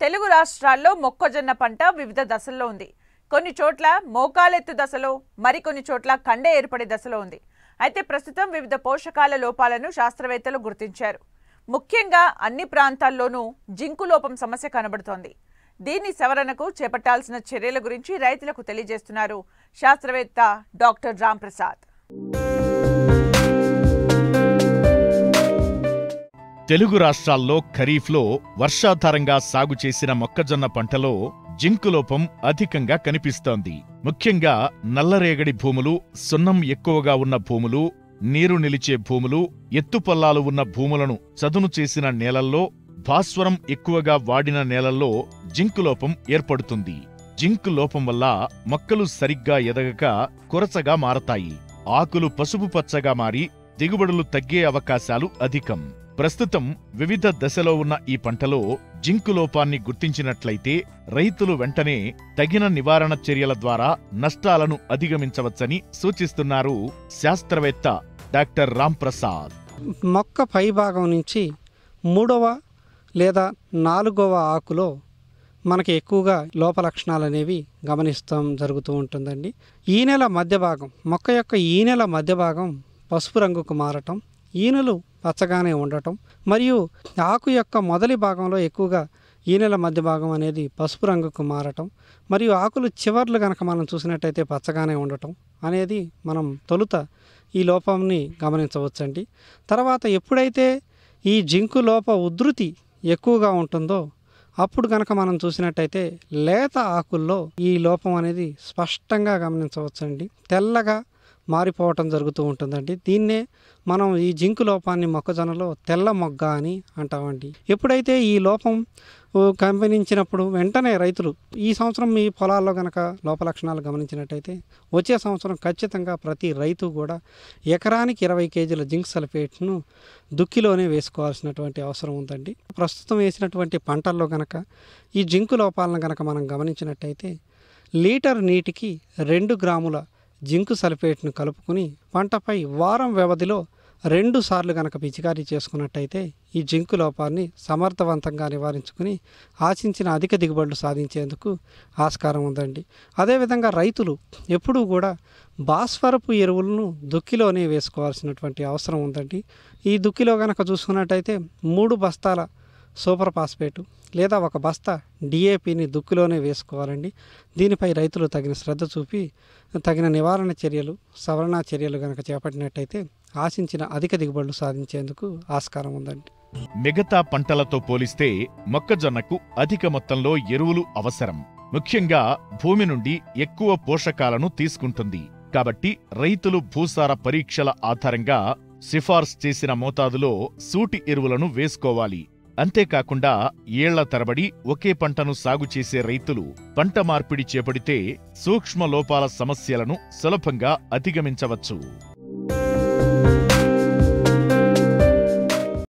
తెలుగు రాష్ట్రాల్లో మొక్కజొన్న పంట వివిధ దశల్లో ఉంది. కొన్ని చోట్ల మోకాలెత్తు దశలో, మరికొన్ని చోట్ల కండె ఏర్పడే దశలో ఉంది. అయితే ప్రస్తుతం వివిధ పోషకాల లోపాలను శాస్త్రవేత్తలు గుర్తించారు. ముఖ్యంగా అన్ని ప్రాంతాల్లోనూ జింకు లోపం సమస్య కనబడుతోంది. దీని సవరణకు చేపట్టాల్సిన చర్యల గురించి రైతులకు తెలియజేస్తున్నారు శాస్త్రవేత్త డాక్టర్ రామ్ ప్రసాద్. తెలుగు రాష్ట్రాల్లో ఖరీఫ్లో వర్షాధారంగా సాగు చేసిన మొక్కజొన్న పంటలో జింకు లోపం అధికంగా కనిపిస్తోంది. ముఖ్యంగా నల్లరేగడి భూములు, సున్నం ఎక్కువగా ఉన్న భూములు, నీరు నిలిచే భూములు, ఎత్తుపల్లాలు ఉన్న భూములను చదును చేసిన నేలల్లో, భాస్వరం ఎక్కువగా వాడిన నేలల్లో జింకు లోపం ఏర్పడుతుంది. జింకు లోపం వల్ల మొక్కలు సరిగ్గా ఎదగక కొరచగా మారతాయి. ఆకులు పసుపు పచ్చగా మారి దిగుబడులు తగ్గే అవకాశాలు అధికం. ప్రస్తుతం వివిధ దశలో ఉన్న ఈ పంటలో జింకు లోపాన్ని గుర్తించినట్లయితే రైతులు వెంటనే తగిన నివారణ చర్యల ద్వారా నష్టాలను అధిగమించవచ్చని సూచిస్తున్నారు శాస్త్రవేత్త డాక్టర్ రామ్ ప్రసాద్. మొక్క పై భాగం నుంచి 3వ లేదా 4వ ఆకులో మనకి ఎక్కువగా లోప లక్షణాలు అనేవి గమనిస్తాం జరుగుతూ ఉంటుందండి. ఈనెల మధ్య భాగం, మొక్క యొక్క ఈనెల మధ్య భాగం పసుపు రంగుకు మారటం, ఈనెలు పచ్చగానే ఉండటం, మరియు ఆకు యొక్క మొదటి భాగంలో ఎక్కువగా ఈనెల మధ్య భాగం అనేది పసుపు రంగుకు మారటం, మరియు ఆకులు చివర్లు కనుక మనం చూసినట్టయితే పచ్చగానే ఉండటం అనేది మనం తొలుత ఈ లోపాన్ని గమనించవచ్చండి. తర్వాత ఎప్పుడైతే ఈ జింకు లోప ఉధృతి ఎక్కువగా ఉంటుందో అప్పుడు కనుక మనం చూసినట్టయితే లేత ఆకుల్లో ఈ లోపం అనేది స్పష్టంగా గమనించవచ్చండి. తెల్లగా మారిపోవటం జరుగుతూ ఉంటుందండి. దీన్నే మనం ఈ జింకు లోపాన్ని మొక్కజొన్నలో తెల్ల మొగ్గ అని అంటామండి. ఎప్పుడైతే ఈ లోపం గమనించినప్పుడు వెంటనే రైతులు ఈ సంవత్సరం మీ పొలాల్లో కనుక లోప లక్షణాలు గమనించినట్టయితే వచ్చే సంవత్సరం ఖచ్చితంగా ప్రతి రైతు కూడా ఎకరానికి 20 కేజీల జింక్ సల్ఫేట్ను దుక్కిలోనే వేసుకోవాల్సినటువంటి అవసరం ఉందండి. ప్రస్తుతం వేసినటువంటి పంటల్లో కనుక ఈ జింకు లోపాలను కనుక మనం గమనించినట్టయితే లీటర్ నీటికి 2 గ్రాముల జింకు సల్ఫేట్ను కలుపుకుని పంటపై వారం వ్యవధిలో 2 సార్లు కనుక పిచికారీ చేసుకున్నట్టయితే ఈ జింకు లోపాన్ని సమర్థవంతంగా నివారించుకుని ఆశించిన అధిక దిగుబడులు సాధించేందుకు ఆస్కారం ఉందండి. అదేవిధంగా రైతులు ఎప్పుడూ కూడా భాస్వరపు ఎరువులను దుక్కిలోనే వేసుకోవాల్సినటువంటి అవసరం ఉందండి. ఈ దుక్కిలో కనుక చూసుకున్నట్టయితే 3 బస్తాల సూపర్ ఫాస్ఫేటు లేదా 1 బస్తా డిఏపిని దుక్కిలోనే వేసుకోవాలండి. దీనిపై రైతులు తగిన శ్రద్ధ చూపి తగిన నివారణ చర్యలు, సవరణ చర్యలు కనుక చేపట్టినట్టయితే ఆశించిన అధిక దిగుబడులు సాధించేందుకు ఆస్కారం ఉందండి. మిగతా పంటలతో పోలిస్తే మొక్కజొన్నకు అధిక మొత్తంలో ఎరువులు అవసరం. ముఖ్యంగా భూమి నుండి ఎక్కువ పోషకాలను తీసుకుంటుంది. కాబట్టి రైతులు భూసార పరీక్షల ఆధారంగా సిఫార్సు చేసిన మోతాదులో సూటి ఎరువులను వేసుకోవాలి. అంతేకాకుండా ఏళ్ల తరబడి ఒకే పంటను సాగు చేసే రైతులు పంట మార్పిడి చేపడితే సూక్ష్మ లోపాల సమస్యలను సులభంగా అధిగమించవచ్చు.